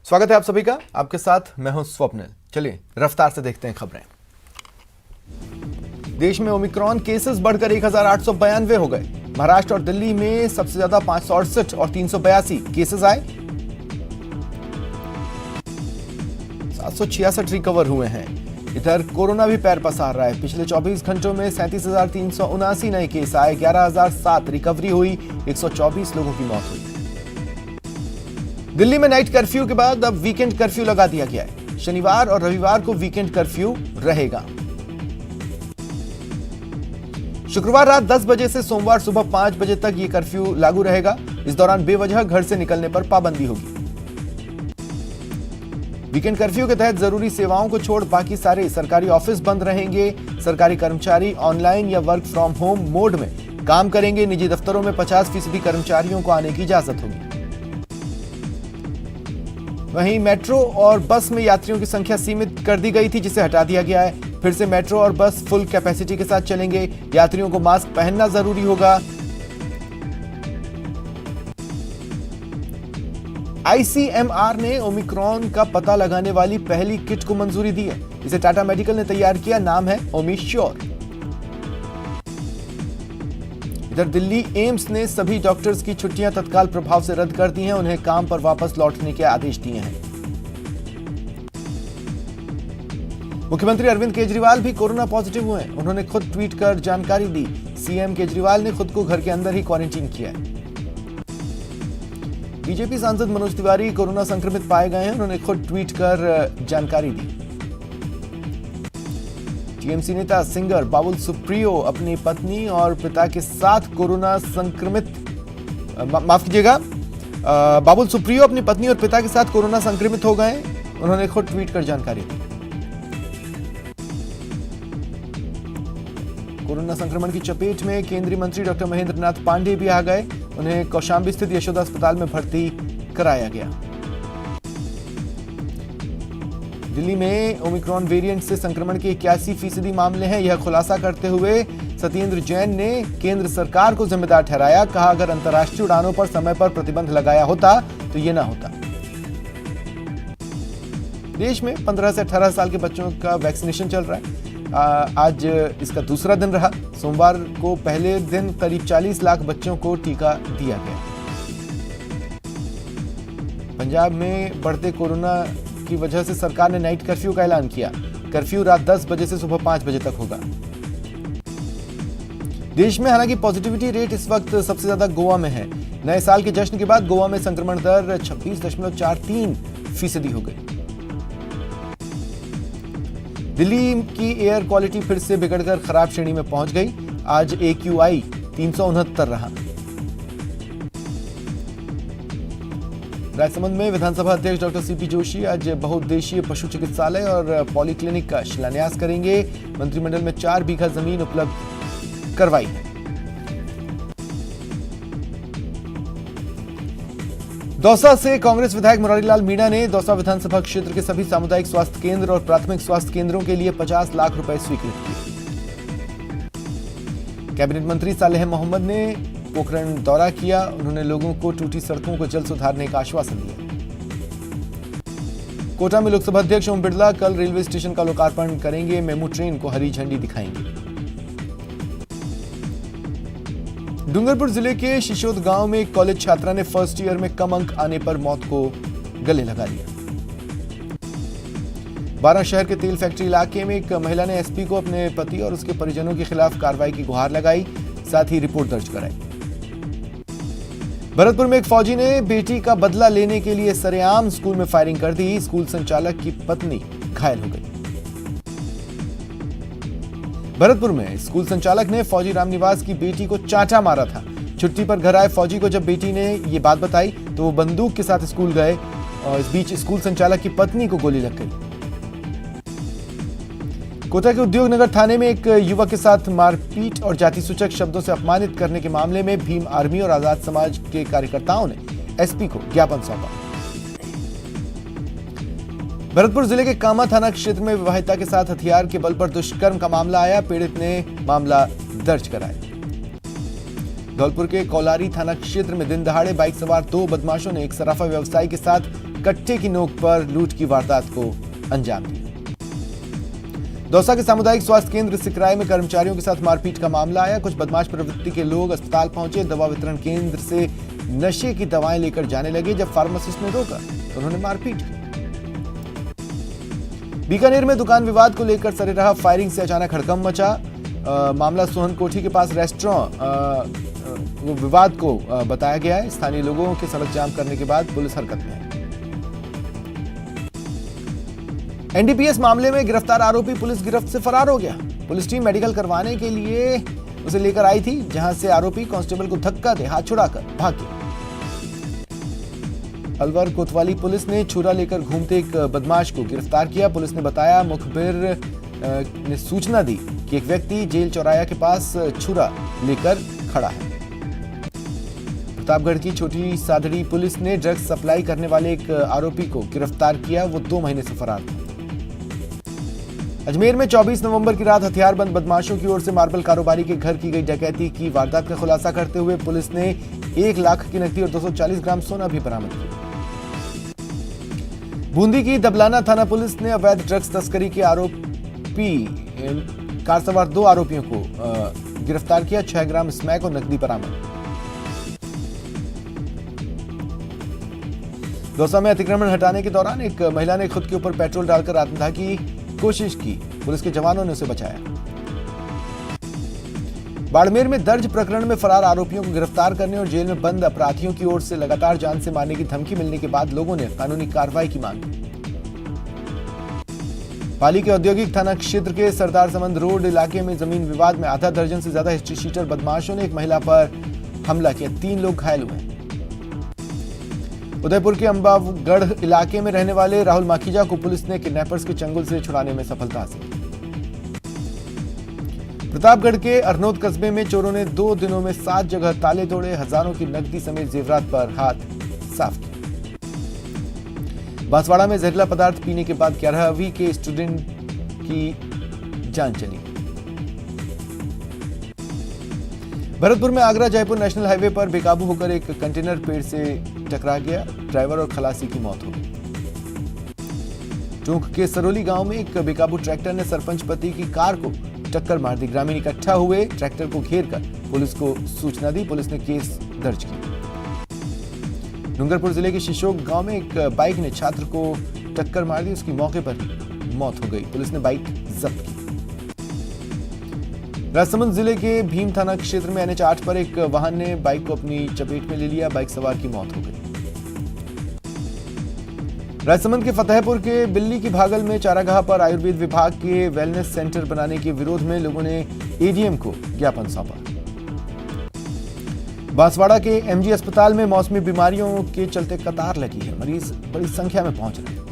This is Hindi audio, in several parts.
स्वागत है आप सभी का। आपके साथ मैं हूं स्वप्निल। चलिए रफ्तार से देखते हैं खबरें। देश में ओमिक्रॉन केसेस बढ़कर 1892 हो गए। महाराष्ट्र और दिल्ली में सबसे ज्यादा 568 और 382 केसेस आए। 766 रिकवर हुए हैं। इधर कोरोना भी पैर पसार रहा है। पिछले 24 घंटों में 37,379 नए केस आए। 11,007 रिकवरी हुई। 124 लोगों की मौत हुई। दिल्ली में नाइट कर्फ्यू के बाद अब वीकेंड कर्फ्यू लगा दिया गया है। शनिवार और रविवार को वीकेंड कर्फ्यू रहेगा। शुक्रवार रात 10 बजे से सोमवार सुबह 5 बजे तक यह कर्फ्यू लागू रहेगा। इस दौरान बेवजह घर से निकलने पर पाबंदी होगी। वीकेंड कर्फ्यू के तहत जरूरी सेवाओं को छोड़ बाकी सारे सरकारी ऑफिस बंद रहेंगे। सरकारी कर्मचारी ऑनलाइन या वर्क फ्रॉम होम मोड में काम करेंगे। निजी दफ्तरों में 50% कर्मचारियों को आने की इजाजत होगी। वहीं मेट्रो और बस में यात्रियों की संख्या सीमित कर दी गई थी, जिसे हटा दिया गया है। फिर से मेट्रो और बस फुल कैपेसिटी के साथ चलेंगे। यात्रियों को मास्क पहनना जरूरी होगा। आईसीएमआर ने ओमिक्रॉन का पता लगाने वाली पहली किट को मंजूरी दी है। इसे टाटा मेडिकल ने तैयार किया। नाम है ओमिश्योर। इधर दिल्ली एम्स ने सभी डॉक्टर्स की छुट्टियां तत्काल प्रभाव से रद्द कर दी हैं। उन्हें काम पर वापस लौटने के आदेश दिए हैं। मुख्यमंत्री अरविंद केजरीवाल भी कोरोना पॉजिटिव हुए हैं। उन्होंने खुद ट्वीट कर जानकारी दी। सीएम केजरीवाल ने खुद को घर के अंदर ही क्वारंटीन किया है। बीजेपी सांसद मनोज तिवारी कोरोना संक्रमित पाए गए हैं। उन्होंने खुद ट्वीट कर जानकारी दी। टीएमसी नेता सिंगर बाबुल सुप्रियो अपनी पत्नी और पिता के साथ कोरोना संक्रमित बाबुल सुप्रियो अपनी पत्नी और पिता के साथ कोरोना संक्रमित हो गए। उन्होंने खुद ट्वीट कर जानकारी दी। कोरोना संक्रमण की चपेट में केंद्रीय मंत्री डॉक्टर महेंद्र नाथ पांडे भी आ गए। उन्हें कौशाम्बी स्थित यशोदा अस्पताल में भर्ती कराया गया। दिल्ली में ओमिक्रॉन वेरिएंट से संक्रमण के 81% मामले हैं। यह खुलासा करते हुए सत्येंद्र जैन ने केंद्र सरकार को जिम्मेदार ठहराया। कहा, अगर अंतर्राष्ट्रीय उड़ानों पर समय पर प्रतिबंध लगाया होता तो यह ना होता। देश में 15 से 18 साल के बच्चों का वैक्सीनेशन चल रहा है। आज इसका दूसरा दिन रहा। सोमवार को पहले दिन करीब 40 लाख बच्चों को टीका दिया गया। पंजाब में बढ़ते कोरोना की वजह से सरकार ने नाइट कर्फ्यू का ऐलान किया। कर्फ्यू रात 10 बजे से सुबह 5 बजे तक होगा। देश में हालांकि पॉजिटिविटी रेट इस वक्त सबसे ज्यादा गोवा में है। नए साल के जश्न के बाद गोवा में संक्रमण दर 26.43% हो गई। दिल्ली की एयर क्वालिटी फिर से बिगड़कर खराब श्रेणी में पहुंच गई। आज AQI 369 रहा। राजसमंद में विधानसभा अध्यक्ष डॉक्टर सीपी जोशी आज बहुउद्देशीय पशु चिकित्सालय और पॉलीक्लिनिक का शिलान्यास करेंगे। मंत्रिमंडल में 4 बीघा जमीन उपलब्ध करवाई है। दौसा से कांग्रेस विधायक मुरारीलाल मीणा ने दौसा विधानसभा क्षेत्र के सभी सामुदायिक स्वास्थ्य केंद्र और प्राथमिक स्वास्थ्य केंद्रों के लिए 50 लाख रुपए स्वीकृत किए। कैबिनेट मंत्री सालेह मोहम्मद ने पोखरण दौरा किया। उन्होंने लोगों को टूटी सड़कों को जल्द सुधारने का आश्वासन दिया। कोटा में लोकसभा अध्यक्ष ओम बिरला कल रेलवे स्टेशन का लोकार्पण करेंगे। मेमू ट्रेन को हरी झंडी दिखाएंगे। डूंगरपुर जिले के शिशोद गांव में एक कॉलेज छात्रा ने फर्स्ट ईयर में कम अंक आने पर मौत को गले लगा लिया। 12 शहर के तेल फैक्ट्री इलाके में एक महिला ने एसपी को अपने पति और उसके परिजनों के खिलाफ कार्रवाई की गुहार लगाई। साथ ही रिपोर्ट दर्ज कराई। भरतपुर में एक फौजी ने बेटी का बदला लेने के लिए सरेआम स्कूल में फायरिंग कर दी। स्कूल संचालक की पत्नी घायल हो गई। भरतपुर में स्कूल संचालक ने फौजी रामनिवास की बेटी को चांटा मारा था। छुट्टी पर घर आए फौजी को जब बेटी ने यह बात बताई तो वो बंदूक के साथ स्कूल गए और इस बीच स्कूल संचालक की पत्नी को गोली लग गई। कोटा के उद्योग नगर थाने में एक युवक के साथ मारपीट और जाति सूचक शब्दों से अपमानित करने के मामले में भीम आर्मी और आजाद समाज के कार्यकर्ताओं ने एसपी को ज्ञापन सौंपा। भरतपुर जिले के कामा थाना क्षेत्र में विवाहिता के साथ हथियार के बल पर दुष्कर्म का मामला आया। पीड़ित ने मामला दर्ज कराया। धौलपुर के कौलारी थाना क्षेत्र में दिन दहाड़े बाइक सवार 2 बदमाशों ने एक सराफा व्यवसायी के साथ कट्टे की नोक पर लूट की वारदात को अंजाम दिया। दौसा के सामुदायिक स्वास्थ्य केंद्र सिकराय में कर्मचारियों के साथ मारपीट का मामला आया। कुछ बदमाश प्रवृत्ति के लोग अस्पताल पहुंचे, दवा वितरण केंद्र से नशे की दवाएं लेकर जाने लगे। जब फार्मासिस्ट ने रोका तो उन्होंने मारपीट की। बीकानेर में दुकान विवाद को लेकर सरे रहा फायरिंग से अचानक हड़कंप मचा। मामला सोहन कोठी के पास रेस्टोरेंट विवाद को बताया गया है। स्थानीय लोगों के सड़क जाम करने के बाद पुलिस हरकत में है। एनडीपीएस मामले में गिरफ्तार आरोपी पुलिस गिरफ्त से फरार हो गया। पुलिस टीम मेडिकल करवाने के लिए उसे लेकर आई थी, जहां से आरोपी कांस्टेबल को धक्का दे हाथ छुड़ाकर भाग गया। अलवर कोतवाली पुलिस ने छुरा लेकर घूमते एक बदमाश को गिरफ्तार किया। पुलिस ने बताया, मुखबिर ने सूचना दी कि एक व्यक्ति जेल चौराया के पास छुरा लेकर खड़ा है। प्रतापगढ़ की छोटी सादड़ी पुलिस ने ड्रग्स सप्लाई करने वाले एक आरोपी को गिरफ्तार किया। वो 2 महीने से फरार था। अजमेर में 24 नवंबर की रात हथियारबंद बदमाशों की ओर से मार्बल कारोबारी के घर की गई डकैती की वारदात का खुलासा करते हुए पुलिस ने 1 लाख की नकदी और 240 ग्राम सोना भी बरामद किया। बूंदी की दबलाना थाना पुलिस ने अवैध ड्रग्स तस्करी के आरोपी कार सवार 2 आरोपियों को गिरफ्तार किया। 6 ग्राम स्मैक और नकदी बरामद। दौसा में अतिक्रमण हटाने के दौरान एक महिला ने खुद के ऊपर पेट्रोल डालकर आत्मदाह की कोशिश की। पुलिस के जवानों ने उसे बचाया। बाड़मेर में दर्ज प्रकरण में फरार आरोपियों को गिरफ्तार करने और जेल में बंद अपराधियों की ओर से लगातार जान से मारने की धमकी मिलने के बाद लोगों ने कानूनी कार्रवाई की मांग की। पाली के औद्योगिक थाना क्षेत्र के सरदार समंद रोड इलाके में जमीन विवाद में आधा दर्जन से ज्यादा हिस्ट्री शीटर बदमाशों ने एक महिला पर हमला किया। 3 लोग घायल हुए। उदयपुर के अंबागढ़ इलाके में रहने वाले राहुल माखीजा को पुलिस ने किडनैपर्स के चंगुल से छुड़ाने में सफलता हासिल की। प्रतापगढ़ के अरनोद कस्बे में चोरों ने 2 दिनों में 7 जगह ताले तोड़े, हजारों की नकदी समेत जेवरात पर हाथ साफ किए। बांसवाड़ा में जहरीला पदार्थ पीने के बाद 11वीं के स्टूडेंट की जान चली। भरतपुर में आगरा जयपुर नेशनल हाईवे पर बेकाबू होकर एक कंटेनर पेड़ से टकरा गया। ड्राइवर और खलासी की मौत हो गई। टोंक के सरोली गांव में एक बेकाबू ट्रैक्टर ने सरपंच पति की कार को टक्कर मार दी। ग्रामीण इकट्ठा हुए, ट्रैक्टर को घेरकर पुलिस को सूचना दी। पुलिस ने केस दर्ज किया। डूंगरपुर जिले के शिशोक गांव में एक बाइक ने छात्र को टक्कर मार दी। उसकी मौके पर ही मौत हो गई। पुलिस ने बाइक जब्त की। राजसमंद जिले के भीम थाना क्षेत्र में NH 8 पर एक वाहन ने बाइक को अपनी चपेट में ले लिया। बाइक सवार की मौत हो गई। राजसमंद के फतेहपुर के बिल्ली की भागल में चारागाह पर आयुर्वेद विभाग के वेलनेस सेंटर बनाने के विरोध में लोगों ने ADM को ज्ञापन सौंपा। बांसवाड़ा के MG अस्पताल में मौसमी बीमारियों के चलते कतार लगी है। मरीज बड़ी संख्या में पहुंच रहे हैं।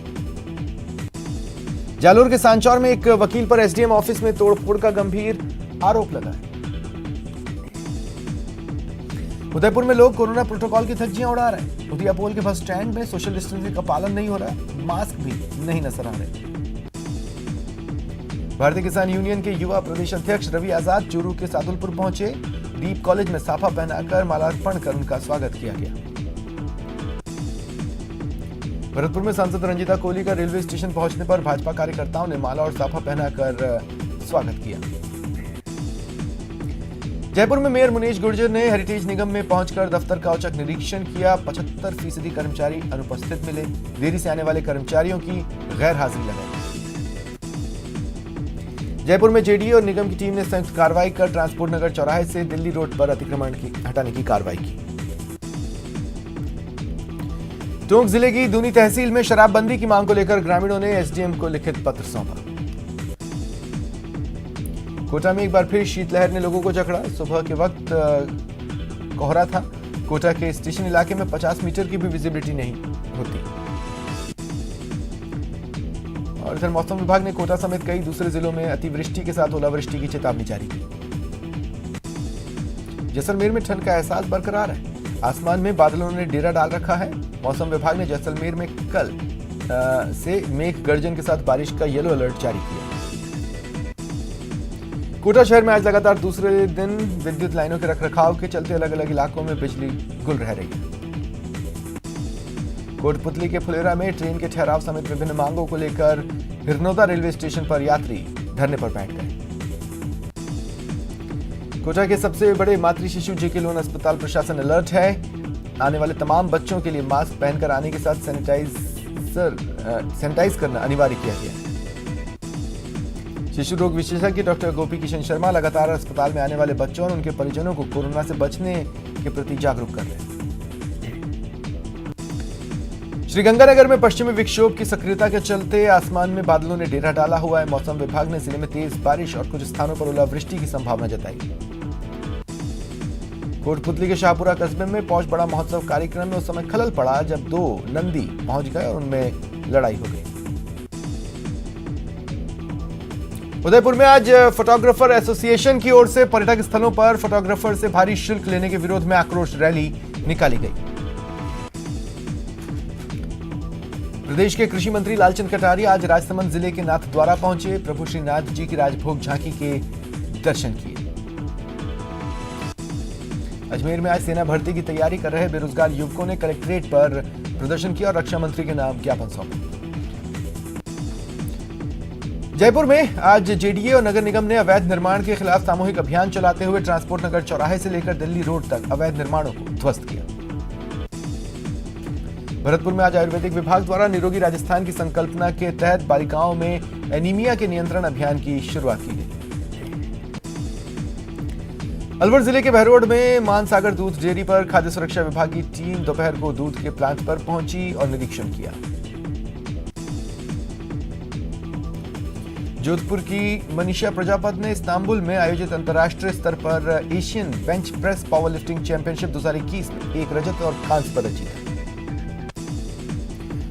जालोर के सांचौर में एक वकील पर SDM ऑफिस में तोड़फोड़ का गंभीर आरोप लगा है। उदयपुर में लोग कोरोना प्रोटोकॉल की धज्जियां उड़ा रहे हैं। उदिया पोल के बस स्टैंड में सोशल डिस्टेंसिंग का पालन नहीं हो रहा है। मास्क भी नहीं नजर आ रहे। भारतीय किसान यूनियन के युवा प्रदेश अध्यक्ष रवि आजाद चूरू के सादुलपुर पहुंचे। दीप कॉलेज में साफा पहनाकर मालार्पण कर उनका स्वागत किया गया। भरतपुर में सांसद रंजीता कोहली का रेलवे स्टेशन पहुंचने पर भाजपा कार्यकर्ताओं ने माला और साफा पहनाकर स्वागत किया। जयपुर में मेयर मुनीश गुर्जर ने हेरिटेज निगम में पहुंचकर दफ्तर का औचक निरीक्षण किया। 75% कर्मचारी अनुपस्थित मिले। देरी से आने वाले कर्मचारियों की गैर हाजिरी लगाई। जयपुर में जेडीए और निगम की टीम ने संयुक्त कार्रवाई कर ट्रांसपोर्ट नगर चौराहे से दिल्ली रोड पर अतिक्रमण हटाने की कार्रवाई की। टोंक जिले की दूनी तहसील में शराबबंदी की मांग को लेकर ग्रामीणों ने एसडीएम को लिखित पत्र सौंपा। कोटा में एक बार फिर शीतलहर ने लोगों को जकड़ा। सुबह के वक्त कोहरा था। कोटा के स्टेशन इलाके में 50 मीटर की भी विजिबिलिटी नहीं होती। और इधर मौसम विभाग ने कोटा समेत कई दूसरे जिलों में अतिवृष्टि के साथ ओलावृष्टि की चेतावनी जारी की। जैसलमेर में ठंड का एहसास बरकरार है। आसमान में बादलों ने डेरा डाल रखा है। मौसम विभाग ने जैसलमेर में कल से मेघ गर्जन के साथ बारिश का येलो अलर्ट जारी किया। कोटा शहर में आज लगातार दूसरे दिन विद्युत लाइनों के रखरखाव के चलते अलग अलग इलाकों में बिजली गुल रह रही है। कोटपुतली के फुलेरा में ट्रेन के ठहराव समेत विभिन्न मांगों को लेकर हिरनौदा रेलवे स्टेशन पर यात्री धरने पर बैठ गए। कोटा के सबसे बड़े मातृ शिशु जेके लोन अस्पताल प्रशासन अलर्ट है। आने वाले तमाम बच्चों के लिए मास्क पहनकर आने के साथ सैनिटाइज करना अनिवार्य किया गया है। शिशु रोग विशेषज्ञ डॉक्टर गोपी किशन शर्मा लगातार अस्पताल में आने वाले बच्चों और उनके परिजनों को कोरोना से बचने के प्रति जागरूक कर रहे हैं। श्रीगंगानगर में पश्चिमी विक्षोभ की सक्रियता के चलते आसमान में बादलों ने डेरा डाला हुआ है। मौसम विभाग ने जिले में तेज बारिश और कुछ स्थानों पर ओलावृष्टि की संभावना जताई। कोटपुतली के शाहपुरा कस्बे में पौष बड़ा महोत्सव कार्यक्रम में उस समय खलल पड़ा जब 2 नंदी पहुंच गए और उनमें लड़ाई हो गई। उदयपुर में आज फोटोग्राफर एसोसिएशन की ओर से पर्यटक स्थलों पर फोटोग्राफर से भारी शुल्क लेने के विरोध में आक्रोश रैली निकाली गई। प्रदेश के कृषि मंत्री लालचंद कटारिया आज राजसमंद जिले के नाथद्वारा पहुंचे। प्रभु श्री नाथ जी की राजभोग झांकी के दर्शन किए। अजमेर में आज सेना भर्ती की तैयारी कर रहे बेरोजगार युवकों ने कलेक्ट्रेट पर प्रदर्शन किया और रक्षा मंत्री के नाम ज्ञापन सौंपा। जयपुर में आज जेडीए और नगर निगम ने अवैध निर्माण के खिलाफ सामूहिक अभियान चलाते हुए ट्रांसपोर्ट नगर चौराहे से लेकर दिल्ली रोड तक अवैध निर्माणों को ध्वस्त किया। भरतपुर में आज आयुर्वेदिक विभाग द्वारा निरोगी राजस्थान की संकल्पना के तहत बालिकाओं में एनीमिया के नियंत्रण अभियान की शुरुआत की गई। अलवर जिले के बहरोड में मानसागर दूध डेयरी पर खाद्य सुरक्षा विभाग की टीम दोपहर को दूध के प्लांट पर पहुंची और निरीक्षण किया। जोधपुर की मनीषा प्रजापत ने इस्तांबुल में आयोजित अंतर्राष्ट्रीय स्तर पर Asian bench press powerlifting championship 2021 में 1 रजत और कांस्य पदक जीता।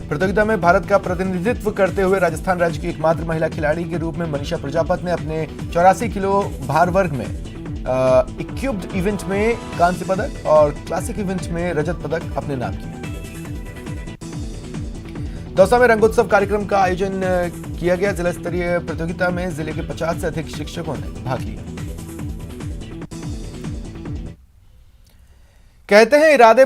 प्रतियोगिता में भारत का प्रतिनिधित्व करते हुए राजस्थान राज्य की एकमात्र महिला खिलाड़ी के रूप में मनीषा प्रजापत ने अपने 84 किलो भार वर्ग में इक्यूब्ड इवेंट में कांस्य पदक और क्लासिक इवेंट में रजत पदक अपने नाम किया। दौसा में रंगोत्सव कार्यक्रम का आयोजन किया गया। जिला स्तरीय प्रतियोगिता में जिले के 50 से अधिक शिक्षकों ने भाग लिया। कहते हैं इरादे